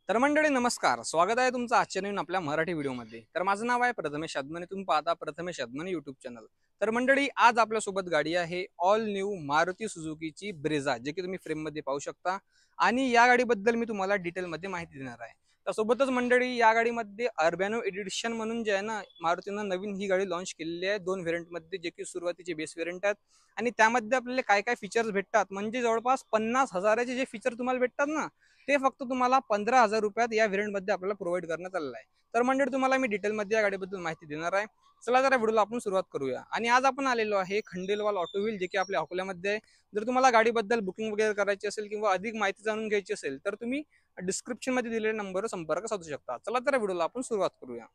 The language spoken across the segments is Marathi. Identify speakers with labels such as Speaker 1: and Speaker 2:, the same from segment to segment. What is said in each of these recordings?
Speaker 1: तर मंडळी नमस्कार, स्वागत आहे तुमचं आजच्या नवीन आपल्या मराठी व्हिडिओमध्ये। तर माझं नाव आहे प्रथमेश अदमने, तुम्ही पाहता प्रथमेश अदमने यूट्यूब चॅनल। तर मंडळी आज आपल्यासोबत गाडी आहे ऑल न्यू मारुती सुझुकीची ब्रेझा, जे की तुम्ही फ्रेममध्ये पाहू शकता। आणि या गाडीबद्दल मी तुम्हाला डिटेलमध्ये माहिती देणार आहे। त्यासोबतच मंडळी या गाडीमध्ये अर्बॅनो एडिशन म्हणून जे आहे ना, मारुतीनं नवीन ही गाडी लॉन्च केलेली आहे दोन व्हेरियंटमध्ये, जे की सुरुवातीचे बेस व्हेरियंट आहेत। आणि त्यामध्ये आपल्याला काय काय फीचर्स भेटतात म्हणजे जवळपास 50,000चे जे फीचर तुम्हाला भेटतात ना, ते फक्त तुम्हाला 15,000 रुपयात या व्हेरियंटमध्ये आपल्याला प्रोव्हाइड करण्यात आलेलं आहे। तर मंडळी तुम्हाला मी डिटेलमध्ये या गाडीबद्दल माहिती देणार आहे। चला जरा व्हिडिओला आपण सुरुवात करूया। आणि आज आपण आलेलो आहे खंडेलवाल ऑटो व्हील, जे की आपल्या अकोल्यामध्ये आहे। जर तुम्हाला गाडीबद्दल बुकिंग वगैरे करायची असेल किंवा अधिक माहिती जाणून घ्यायची असेल तर तुम्ही डिस्क्रिप्शन मध्ये दिलेल्या नंबरवर संपर्क साधू शकता। चला तर व्हिडिओला आपण सुरुवात करूया।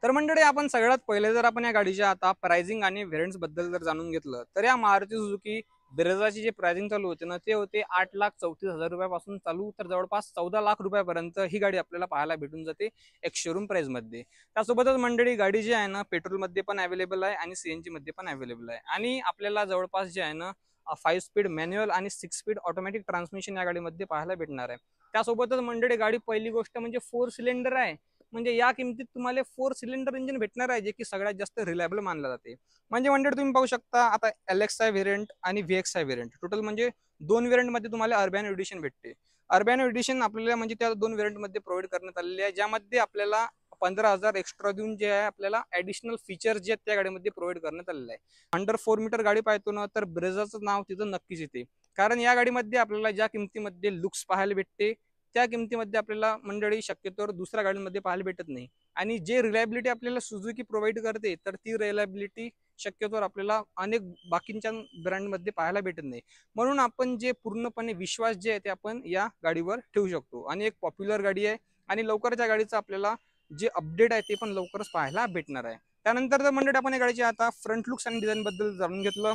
Speaker 1: तर मंडळी आपण सगळ्यात पहिले जर आपण या गाडीच्या आता प्राइसिंग आणि व्हेरियंट्स बद्दल जर जाणून घेतलं तर या मारुती सुझुकी ब्रेझाची जे प्राइसिंग चालू होते ना, ते होते 8,34,000 रुपयापासून चालू तर जवळपास 14 लाख रुपयापर्यंत ही गाडी आपल्याला पाहायला भेटून जाते एक शोरूम प्राइस मध्ये। त्यासोबतच मंडळी गाडी जी आहे ना, पेट्रोलमध्ये पण अवेलेबल आहे आणि सीएनजी मध्ये पण अवेलेबल आहे। आणि आपल्याला जवळपास जे आहे ना 5 स्पीड मॅन्युअल आणि 6 स्पीड ऑटोमॅटिक ट्रान्समिशन या गाडीमध्ये पाहायला भेटणार आहे। त्यासोबतच मंडळी गाडी पहिली गोष्ट म्हणजे 4 सिलेंडर आहे। म्हणजे या किमतीत तुम्हाला 4 सिलेंडर इंजिन भेटणार आहे, जे की सगळ्यात जास्त रिलायबल मानलं जाते। म्हणजे मंडळी तुम्ही पाहू शकता आता एलएक्सआय व्हेरियंट आणि व्हीएक्सआय व्हेरियंट टोटल म्हणजे दोन व्हेरियंट मध्ये तुम्हाला अर्बॅनो एडिशन भेटते। अर्बॅनो एडिशन आपल्याला म्हणजे त्या दोन व्हेरियंट मध्ये प्रोव्हाइड करण्यात आलेली आहे, ज्यामध्ये आपल्याला 15,000 एक्स्ट्रा देऊन जे आहे आपल्याला ऍडिशनल फीचर जे त्या गाडीमध्ये प्रोव्हाइड करण्यात आलेले आहे। अंडर 4 मीटर गाडी पाहतो ना, तर ब्रेझाचं नाव तिथं नक्कीच येते। कारण या गाडीमध्ये आपल्याला ज्या किमतीमध्ये लुक्स पाहायला भेटते त्या किमतीमध्ये आपल्याला मंडळी शक्यतोवर दुसऱ्या गाडीमध्ये पाहायला भेटत नाही। आणि जे रिलायबिलिटी आपल्याला सुझुकी प्रोव्हाइड करते तर ती रिलायबिलिटी शक्यतोवर आपल्याला अनेक बाकींच्या ब्रँडमध्ये पाहायला भेटत नाही। म्हणून आपण जे पूर्णपणे विश्वास जे आहे ते आपण या गाडीवर ठेवू शकतो। आणि एक पॉप्युलर गाडी आहे आणि लवकरच या गाडीचं आपल्याला जे अपडेट आहे ते पण लवकरच पाहायला भेटणार आहे। त्यानंतर जर मंडळी आपण या गाडीची आता फ्रंट लुक्स आणि डिझाईन बद्दल जाणून घेतलं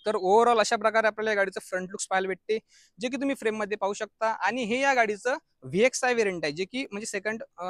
Speaker 1: तर ओव्हरऑल अशा प्रकारे आपल्याला या गाडीचं फ्रंट लुक्स पाहायला भेटते, जे की तुम्ही फ्रेम मध्ये पाहू शकता। आणि हे या गाडीचं व्हीएक्सआय व्हेरियंट आहे, जे की म्हणजे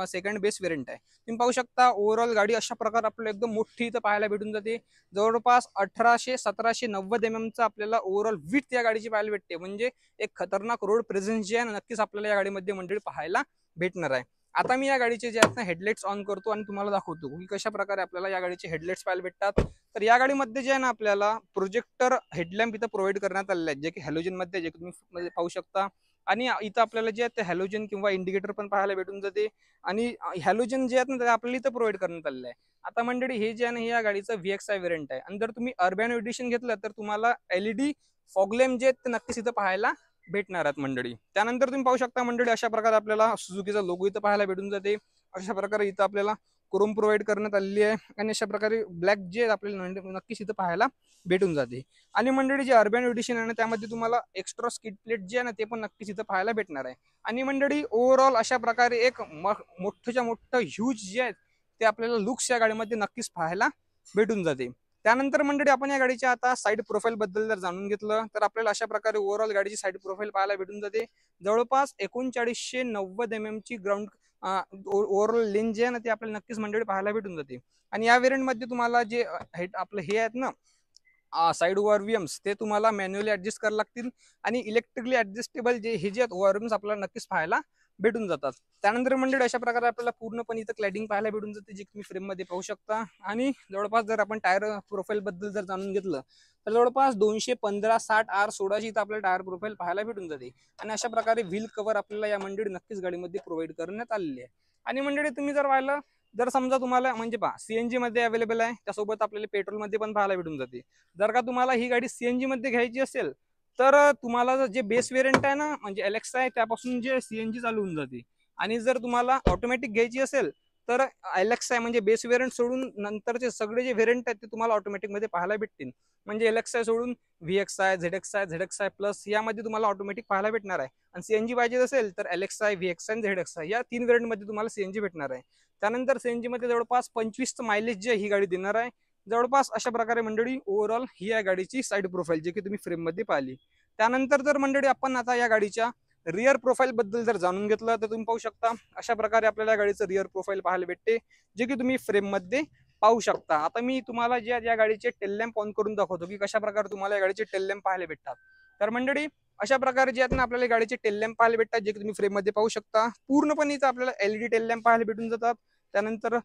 Speaker 1: सेकंड बेस व्हेरियंट आहे। तुम्ही पाहू शकता ओव्हरऑल गाडी अशा प्रकारे आपल्याला एकदम मोठी इथं पाहायला भेटून जाते। जवळपास 1800-1790 चा आपल्याला ओव्हरऑल विथ या गाडीची पाहायला भेटते। म्हणजे एक खतरनाक रोड प्रेझेन्स जे आहे ना, नक्कीच आपल्याला या गाडीमध्ये मंडळी पाहायला भेटणार आहे। आता मी या गाडीचे जे आहेत ना हेडलाइट्स ऑन करतो आणि तुम्हाला दाखवतो की कशा प्रकारे आपल्याला या गाडीचे हेडलाइट्स पाहायला भेटतात। तर या गाडीमध्ये जे आहे ना आपल्याला प्रोजेक्टर हेडलॅम्प इथं प्रोव्हाइड करण्यात आलेले आहेत, जे की हॅलोजन मध्ये जे तुम्ही पाहू शकता। आणि इथं आपल्याला जे आहे ते हॅलोजन किंवा इंडिकेटर पण पाहायला भेटून जाते। आणि हॅलोजन जे आहेत ना ते आपल्याला इथं प्रोव्हाइड करण्यात आलेलं आहे। आता मंडळी हे जे आहे ना हे या गाडीचं व्हीएक्सआय व्हेरियंट आहे। आणि जर तुम्ही अर्बॅनो एडिशन घेतलं तर तुम्हाला एलईडी फॉगलॅम्प जे आहेत ते नक्कीच इथं पाहायला भेटणार आहेत मंडळी। त्यानंतर तुम्ही पाहू शकता मंडळी अशा प्रकारे आपल्याला सुझुकीचा लोगो इथं पाहायला भेटून जाते। अशा प्रकारे इथं आपल्याला क्रोम प्रोव्हाइड करण्यात आलेली आहे आणि अशा प्रकारे ब्लॅक जे आपल्याला नक्कीच इथं पाहायला भेटून जाते। आणि मंडळी जे अर्बॅनो एडिशन आहे ना त्यामध्ये तुम्हाला एक्स्ट्रा स्किड प्लेट जे आहे ना ते पण नक्कीच इथं पाहायला भेटणार आहे। आणि मंडळी ओव्हरऑल अशा प्रकारे एक मोठ्याच्या मोठं ह्यूज जे आहे ते आपल्याला लुक्स या गाडीमध्ये नक्कीच पाहायला भेटून जाते। त्यानंतर मंडळी आपण या गाडीच्या आता साईड प्रोफाईल बद्दल जर जाणून घेतलं तर आपल्याला अशा प्रकारे ओव्हरऑल गाडीची साईड प्रोफाईल पाहायला भेटून जाते। जवळपास 3990 ची ग्राउंड ओव्हरऑल लेन जे आहे ना ते आपल्याला नक्कीच मंडळी पाहायला भेटून जाते। आणि या व्हेरियंट मध्ये तुम्हाला जे आपलं हे आहेत ना साईड ओव्हरव्हीएम्स ते तुम्हाला मॅन्युअली ऍडजस्ट करायला लागतील। आणि इलेक्ट्रिकली ऍडजस्टेबल जे हे जे ओव्हरव्हीएम्स आपल्याला नक्कीच पाहायला भेटून जातात। त्यानंतर मंडळी अशा प्रकारे आपल्याला पूर्णपणे इथं क्लॅडिंग पाहायला भेटून जाते, जे तुम्ही फ्रेम मध्ये पाहू शकता। आणि जवळपास जर आपण टायर प्रोफाईल बद्दल जर जाणून घेतलं तर जवळपास 215 60 R16 इथं आपल्याला टायर प्रोफाईल पाहायला भेटून जाते। आणि अशा प्रकारे व्हील कव्हर आपल्याला या मंडळी नक्कीच गाडीमध्ये प्रोव्हाइड करण्यात आलेली आहे। आणि मंडळी तुम्ही जर पाहिलं जर समजा तुम्हाला म्हणजे पहा सीएनजी मध्ये अवेलेबल आहे, त्यासोबत आपल्याला पेट्रोल मध्ये पण पाहायला भेटून जाते। जर का तुम्हाला ही गाडी सीएनजी मध्ये घ्यायची असेल तर तुम्हाला जे बेस व्हेरियंट आहे ना म्हणजे एलेक्सा आहे त्यापासून जे सीएनजी चालू होऊन जाते। आणि जर तुम्हाला ऑटोमॅटिक घ्यायची असेल तर एलेक्सा आहे म्हणजे बेस व्हेरियंट सोडून नंतरचे सगळे जे व्हेरियंट आहेत ते तुम्हाला ऑटोमॅटिक मध्ये पाहायला भेटतील। म्हणजे एलेक्सा सोडून व्हीएक्सआय झेडएक्सआय प्लस यामध्ये तुम्हाला ऑटोमॅटिक पाहायला भेटणार आहे। आणि सीएनजी पाहिजे असेल तर एलेक्सा व्हीएक्सआय आणि झेडएक्सआय या तीन व्हेरियंट मध्ये तुम्हाला सीएनजी भेटणार आहे। त्यानंतर सीएनजी मध्ये जवळपास 25 मायलेज जे ही गाडी देणार आहे। जवळपास अशा प्रकारे मंडळी ओव्हरऑल ही या गाडीची साईड प्रोफाईल जे की तुम्ही फ्रेम मध्ये पाहिली। त्यानंतर जर मंडळी आपण आता या गाडीच्या रिअर प्रोफाईल बद्दल जर जाणून घेतलं तर तुम्ही पाहू शकता अशा प्रकारे आपल्याला या गाडीचं रिअर प्रोफाईल पाहायला भेटते, जे की तुम्ही फ्रेम मध्ये पाहू शकता। आता मी तुम्हाला या गाडीचे टेल लॅम्प ऑन करून दाखवतो की कशा प्रकारे तुम्हाला या गाडीचे टेल लॅम्प पाहायला भेटतात। तर मंडळी अशा प्रकारे जे आहेत ना आपल्याला गाडीचे टेल लॅम्प पाहायला भेटतात, जे की तुम्ही फ्रेम मध्ये पाहू शकता. पूर्णपणे इथं आपल्याला LED टेल लॅम्प पाहायला भेटून जातात. त्यानंतर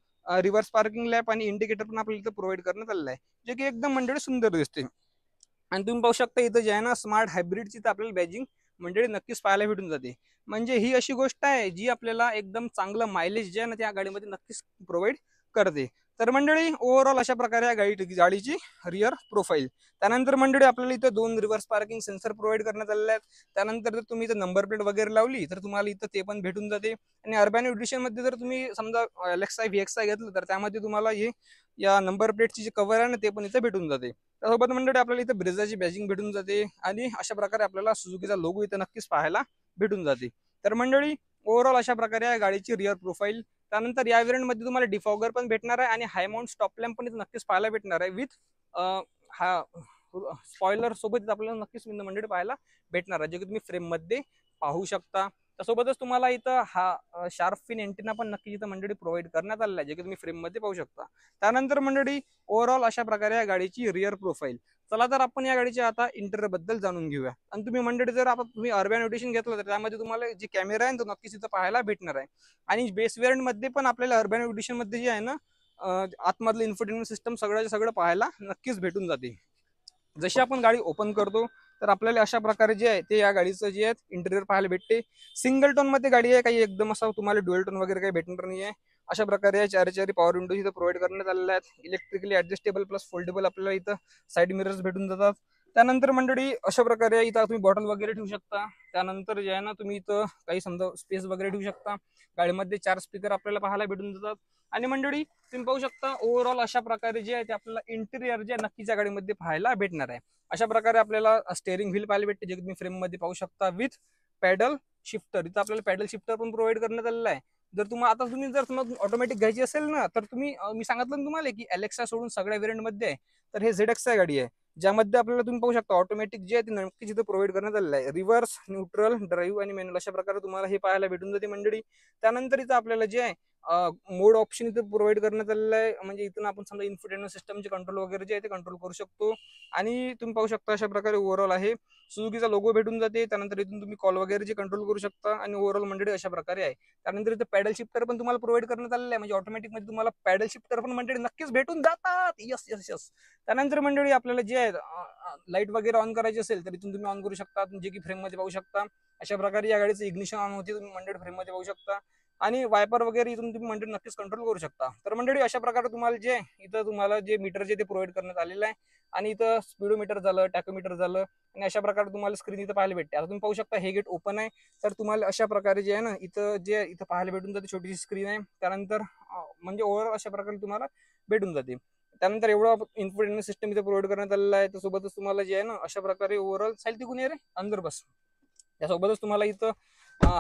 Speaker 1: रिव्हर्स पार्किंग लॅम्प आणि इंडिकेटर पण आपल्याला इथं प्रोव्हाइड करण्यात आलेलं आहे, जे की एकदम मंडळी सुंदर दिसते. आणि तुम्ही पाहू शकता इथं जे आहे ना स्मार्ट हायब्रिडची तर आपल्याला बॅजिंग मंडळी नक्कीच पाहायला भेटून जाते. म्हणजे ही अशी गोष्ट आहे जी आपल्याला एकदम चांगलं मायलेज जे आहे ना त्या गाडीमध्ये नक्कीच प्रोव्हाइड करते. तर मंडळी ओव्हरऑल अशा प्रकारे या गाडीची रिअर प्रोफाईल. त्यानंतर मंडळी आपल्याला इथं 2 रिव्हर्स पार्किंग सेन्सर प्रोव्हाइड करण्यात आलेले आहेत. त्यानंतर जर तुम्ही इथं नंबर प्लेट वगैरे लावली तर तुम्हाला इथं ते पण भेटून जाते. आणि अर्बन एडिशन मध्ये जर तुम्ही समजा LXi VXi घेतलं तर त्यामध्ये तुम्हाला हे या नंबर प्लेटची जी कव्हर आहे ना ते पण इथं भेटून जाते. त्यासोबत मंडळी आपल्याला इथं ब्रेझाची बॅजिंग भेटून जाते आणि अशा प्रकारे आपल्याला सुझुकीचा लोगो इथं नक्कीच पाहायला भेटून जाते. तर मंडळी ओव्हरऑल अशा प्रकारे या गाडीची रिअर प्रोफाईल. त्यानंतर या व्हेरियंट मध्ये तुम्हाला डिफॉगर पण भेटणार आहे आणि हाय माउंट स्टॉप लॅम्प पण इथं नक्कीच पाहायला भेटणार आहे विथ हा स्पॉइलर सोबत आपल्याला नक्कीच मंडळी पाहायला भेटणार आहे, जे की तुम्ही फ्रेम मध्ये पाहू शकता. त्यासोबतच तुम्हाला इथं हा शार्प फिन एंटिना पण नक्की इथं मंडळी प्रोव्हाइड करण्यात आलेला आहे, जे की तुम्ही फ्रेम मध्ये पाहू शकता. त्यानंतर मंडळी ओव्हरऑल अशा प्रकारे या गाडीची रिअर प्रोफाईल. चला तर आपण या गाडीच्या आता इंटेरियर बद्दल जाणून घेऊया. आणि तुम्ही मंडळी जर आपण तुम्ही अर्बन एडिशन घेतलं तर त्यामध्ये तुम्हाला जे कॅमेरा आहे तो नक्कीच इथं पाहायला भेटणार आहे. आणि बेस वेरियंट मध्ये पण आपल्याला अर्बन एडिशन मध्ये जे आहे ना आतमधलं इन्फोटेनमेंट सिस्टम सगळ्याच्या सगळं पाहायला नक्कीच भेटून जाते. जशी आपण गाडी ओपन करतो तर आपल्याला अशा प्रकारे जे आहे ते या गाडीचं जे आहे इंटेरियर पाहायला भेटते. सिंगल टोन मध्ये गाडी आहे, काही एकदम असं तुम्हाला ड्युअल टोन वगैरे काही भेटणार नाही आहे. अशा प्रकारे चारी पॉवर विंडोज इथं प्रोव्हाइड करण्यात आलेल्या आहेत. इलेक्ट्रिकली ऍडजस्टेबल प्लस फोल्डेबल आपल्याला इथं साईड मिरर्स भेटून जातात. त्यानंतर मंडळी अशा प्रकारे इथं तुम्ही बॉटल वगैरे ठेवू शकता. त्यानंतर जे आहे ना तुम्ही इथं काही समजा स्पेस वगैरे ठेवू शकता. गाडीमध्ये 4 स्पीकर आपल्याला पाहायला भेटून जातात. आणि मंडळी तुम्ही पाहू शकता ओव्हरऑल अशा प्रकारे जे आहे ते आपल्याला इंटेरियर जे नक्कीच या गाडीमध्ये पाहायला भेटणार आहे. अशा प्रकारे आपल्याला स्टेअरिंग व्हील पाहायला भेटते, जे तुम्ही फ्रेम मध्ये पाहू शकता विथ पॅडल शिफ्टर. इथं आपल्याला पॅडल शिफ्टर पण प्रोव्हाइड करण्यात आलेला आहे. जर तुम्ही जर समजा ऑटोमॅटिक घ्यायची असेल ना तर तुम्ही मी सांगितलं ना तुम्हाला की Alexa सोडून सगळ्या व्हेरियंट मध्ये आहे. तर हे ZX गाडी आहे, ज्यामध्ये आपल्याला तुम्ही पाहू शकता ऑटोमॅटिक जे आहे ते नक्कीच इथं प्रोव्हाइड करण्यात आलेलं आहे. रिव्हर्स, न्यूट्रल, ड्राईव्ह आणि मॅन्युअल अशा प्रकारे तुम्हाला हे पाहायला भेटून जाते मंडळी. त्यानंतर इथं आपल्याला जे आहे मोड ऑप्शन इथं प्रोव्हाइड करण्यात आलेलं आहे. म्हणजे इथून आपण समजा इन्फोटेनमेंट सिस्टमचे कंट्रोल वगैरे जे आहे ते कंट्रोल करू शकतो. आणि तुम्ही पाहू शकता अशा प्रकारे ओव्हरऑल आहे. सुझुकीचा लोगो भेटून जाते. त्यानंतर इथून तुम्ही कॉल वगैरे जे कंट्रोल करू शकता आणि ओव्हरऑल मंडळी अशा प्रकारे आहे. त्यानंतर इथं पॅडल शिफ्टर पण तुम्हाला प्रोव्हाइड करण्यात आलेलं आहे, म्हणजे ऑटोमॅटिक मध्ये तुम्हाला पॅडल शिफ्टर पण मंडळी नक्कीच भेटून जातात. Yes yes yes. त्यानंतर मंडळी आपल्याला जे आहे लाईट वगैरे ऑन करायची असेल तर इथून तुम्ही ऑन करू शकता, जे की फ्रेम मध्ये पाहू शकता. अशा प्रकारे या गाडीचं इग्निशन ऑन होते, तुम्ही मंडळी फ्रेम मध्ये पाहू शकता. आणि वायपर वगैरे इथून तुम्ही मंडळी नक्कीच कंट्रोल करू शकता. तर मंडळी अशा प्रकारे तुम्हाला जे इथं तुम्हाला जे मीटर जे ते प्रोव्हाइड करण्यात आलेलं आहे. आणि इथं स्पीडोमीटर झालं, टॅकोमीटर झालं आणि अशा प्रकारे तुम्हाला स्क्रीन इथं पाहायला भेटते. आता तुम्ही पाहू शकता हे गेट ओपन आहे, तर तुम्हाला अशा प्रकारे जे आहे ना इथं जे इथं पाहायला भेटून जाते छोटीशी स्क्रीन आहे. त्यानंतर म्हणजे ओव्हरऑल अशा प्रकारे तुम्हाला भेटून जाते. त्यानंतर एवढं इन्फोटेनमेंट सिस्टम इथे प्रोव्हाइड करण्यात आलेलं आहे. त्यासोबतच तुम्हाला जे आहे ना अशा प्रकारे ओव्हरऑल साईल तिकून ये रे अंदर बस. त्यासोबतच तुम्हाला इथं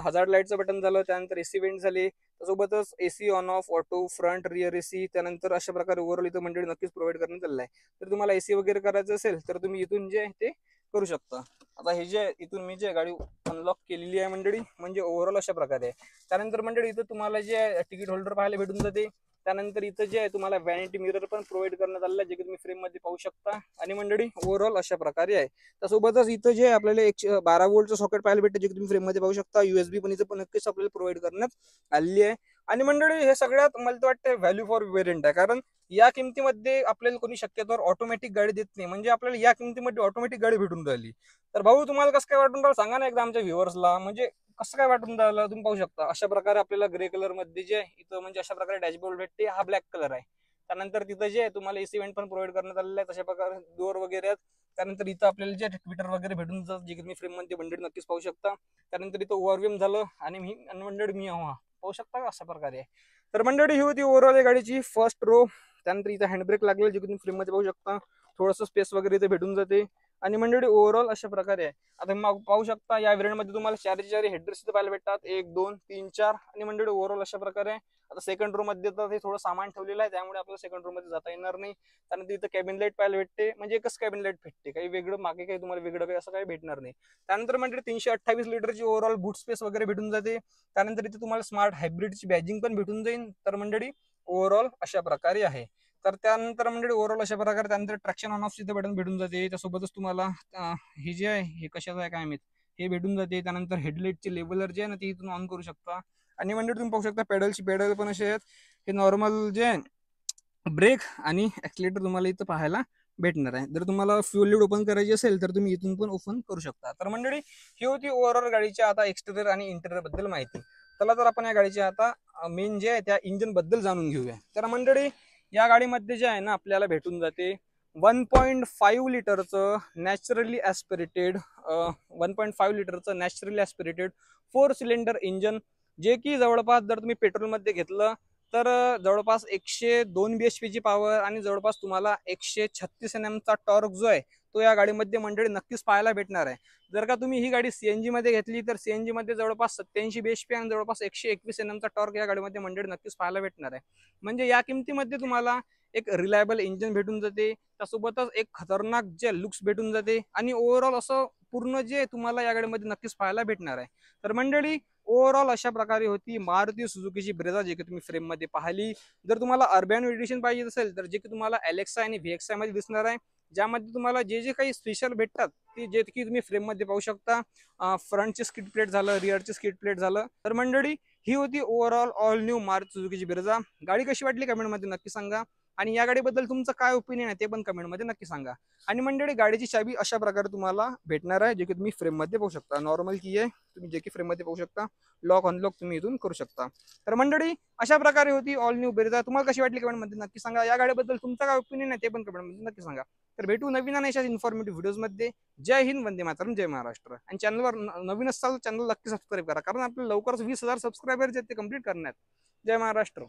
Speaker 1: हजार्ड लाईटचं बटन झालं, त्यानंतर AC वेंट झाले, त्यासोबतच AC on off, auto, front, rear AC. त्यानंतर अशा प्रकारे ओव्हरऑल इथं मंडळी नक्कीच प्रोव्हाइड करण्यात आलेलं आहे. तर तुम्हाला AC वगैरे करायचं असेल तर तुम्ही इथून जे ते करू शकता. आता हे जे इथून मी जे गाडी अनलॉक केलेली आहे मंडळी, म्हणजे ओव्हरऑल अशा प्रकारे आहे. त्यानंतर मंडळी इथं तुम्हाला जे तिकीट होल्डर पाहायला भेटून जाते. त्यानंतर इथं जे आहे तुम्हाला व्हॅनिटी मिरर पण प्रोव्हाइड करण्यात आलेलं आहे, जे की तुम्ही फ्रेम मध्ये पाहू शकता. आणि मंडळी ओव्हरऑल अशा प्रकारे आहे. त्यासोबतच इथं जे आपल्याला 112 वोल्टचं सॉकेट पाहायला भेटतं, जे की तुम्ही फ्रेम मध्ये पाहू शकता. USB पण इथं पण नक्कीच आपल्याला प्रोव्हाइड करण्यात आलेली आहे. आणि मंडळी हे सगळ्यात मला तर वाटतं व्हॅल्यू फॉर वेरियंट आहे, कारण या किमतीमध्ये आपल्याला कोणी शक्यतोवर ऑटोमॅटिक गाडी देत नाही. म्हणजे आपल्याला या किमतीमध्ये ऑटोमॅटिक गाडी भेटून राहिली. तर भाऊ तुम्हाला कसं काय वाटून राहिलं सांगा ना एकदा आमच्या व्ह्युअर्सला, म्हणजे कसं काय वाटून राहिलं. तुम्ही पाहू शकता अशा प्रकारे आपल्याला ग्रे कलर मध्ये जे इथं म्हणजे अशा प्रकारे डॅशबोर्ड भेटते. हा ब्लॅक कलर आहे. त्यानंतर तिथं जे तुम्हाला AC वेंट पण प्रोव्हाइड करण्यात आलेलं आहे. तशा प्रकारे डोअर वगैरे आहेत. त्यानंतर इथं आपल्याला जे ट्विटर वगैरे भेटून जातात, जे की तुम्ही फ्रेम मध्ये मंडळी नक्कीच पाहू शकता. त्यानंतर इथं ओव्हरव्ह्यू झालं आणि मी मंडळी मी पाहू शकता का अशा प्रकारे. तर मंडळी ही होती ओव्हरऑल गाडीची फर्स्ट रो. त्यानंतर इथं हँडब्रेक लागले, जे की तुम्ही फ्रेम मध्ये पाहू शकता. थोडंसं स्पेस वगैरे इथे भेटून जाते. आणि मंडळी ओव्हरऑल अशा प्रकारे आहे. आता मग पाहू शकता या व्हेरियंट मध्ये तुम्हाला 4 हेडरेस्ट पाहायला भेटतात, 1 2 3 4. आणि मंडळी ओव्हरऑल अशा प्रकारे आहे. आता सेकंड रो मध्ये तर हे थोडं सामान ठेवलेलं आहे, त्यामुळे आपल्याला सेकंड रो मध्ये जाता येणार नाही. त्यानंतर इथं कॅबिन लाईट पाहायला भेटते, म्हणजे एकच कॅबिन लाईट भेटते, काही वेगळं मागे काही तुम्हाला वेगळं काही असं काही भेटणार नाही. त्यानंतर मंडळी 328 लिटरची ओव्हरऑल बूट स्पेस वगैरे भेटून जाते. त्यानंतर इथे तुम्हाला स्मार्ट हायब्रिडची बॅजिंग पण भेटून जाईल. तर मंडळी ओव्हरऑल अशा प्रकारे आहे. तर त्यानंतर मंडळी ओव्हरऑल अशा प्रकारे त्यानंतर ट्रॅक्शन ऑन ऑफ बटन भेटून जाते. त्यासोबतच तुम्हाला हे जे आहे हे कशाचं आहे काय माहित, हे भेटून जाते. त्यानंतर हेडलाईटचे लेवलर जे आहे ना ते इथून ऑन करू शकता. आणि मंडळी तुम्ही पाहू शकता पेडल पण असे आहेत. हे नॉर्मल जे आहे ब्रेक आणि ॲक्सिलेटर तुम्हाला इथं पाहायला भेटणार आहे. जर तुम्हाला फ्युल लिड ओपन करायची असेल तर तुम्ही इथून पण ओपन करू शकता. तर मंडळी ही होती ओव्हरऑल गाडीच्या आता एक्सटेरियर आणि इंटेरियर बद्दल माहिती. चला तर आपण या गाडीच्या आता मेन जे आहे त्या इंजिन बद्दल जाणून घेऊया. तर मंडळी या गाडीमध्ये जे आहे ना आपल्याला भेटून जाते 1.5 लिटरचं नॅचरली ॲस्पिरेटेड 1.5 लिटरचं नॅचरली ॲस्पिरेटेड 4 सिलेंडर इंजन, जे की जवळपास जर तुम्ही पेट्रोलमध्ये घेतलं तर जवळपास 102 BHP ची पॉवर आणि जवळपास तुम्हाला 136 Nm चा टॉर्क जो आहे तो या गाडीमध्ये मंडळी नक्कीच पाहायला भेटणार आहे. जर का तुम्ही ही गाडी CNG मध्ये घेतली तर CNG मध्ये जवळपास 87 BHP आणि जवळपास 121 Nm चा टॉर्क या गाडीमध्ये मंडळी नक्कीच पाहायला भेटणार आहे. म्हणजे या किमतीमध्ये तुम्हाला एक रिलायबल इंजिन भेटून जाते, त्यासोबतच एक खतरनाक जे लुक्स भेटून जाते आणि ओव्हरऑल असं पूर्ण जे तुम्हाला या गाडीमध्ये नक्कीच पाहायला भेटणार आहे. तर मंडळी ओव्हरऑल अशा प्रकारे होती मारुती सुझुकीची ब्रेझा, जे की तुम्ही फ्रेम मध्ये पाहिली. जर तुम्हाला अर्बन एडिशन पाहिजे असेल तर जे की तुम्हाला एलेक्सा आणि VXI मध्ये दिसणार आहे, ज्यामध्ये तुम्हाला जे जे काही स्पेशल भेटतात ते जे की तुम्ही फ्रेम मध्ये पाहू शकता. फ्रंटची स्किड प्लेट झालं, रिअरची स्किड प्लेट झालं. तर मंडळी ही होती ओव्हरऑल ऑल न्यू मारुती सुझुकीची ब्रेझा. गाडी कशी वाटली कमेंटमध्ये नक्की सांगा. आणि या गाडीबद्दल तुमचं काय ओपिनियन आहे ते पण कमेंटमध्ये नक्की सांगा. आणि मंडळी गाडीची चाबी अशा प्रकारे तुम्हाला भेटणार आहे, जे की तुम्ही फ्रेम मध्ये पाहू शकता. नॉर्मल की आहे, तुम्ही जे की फ्रेम मध्ये पाहू शकता. लॉक अनलॉक तुम्ही इथून करू शकता. तर मंडळी अशा प्रकारे होती ऑल न्यू ब्रेझा. तुम्हाला कशी वाटली कमेंटमध्ये नक्की सांगा. या गाडीबद्दल तुमचा काय ओपिनियन आहे ते पण कमेंटमध्ये नक्की सांगा. तर भेटू नवीन आणि अशाच इन्फॉर्मेटिव्ह व्हिडिओजमध्ये. जय हिंद, वंदे मातरम, जय महाराष्ट्र. आणि चॅनलवर नवीन असाल चॅनल नक्की सबस्क्राईब करा, कारण आपल्याला लवकरच 20,000 सबस्क्रायबर जे ते कंप्लीट करण्यात. जय महाराष्ट्र.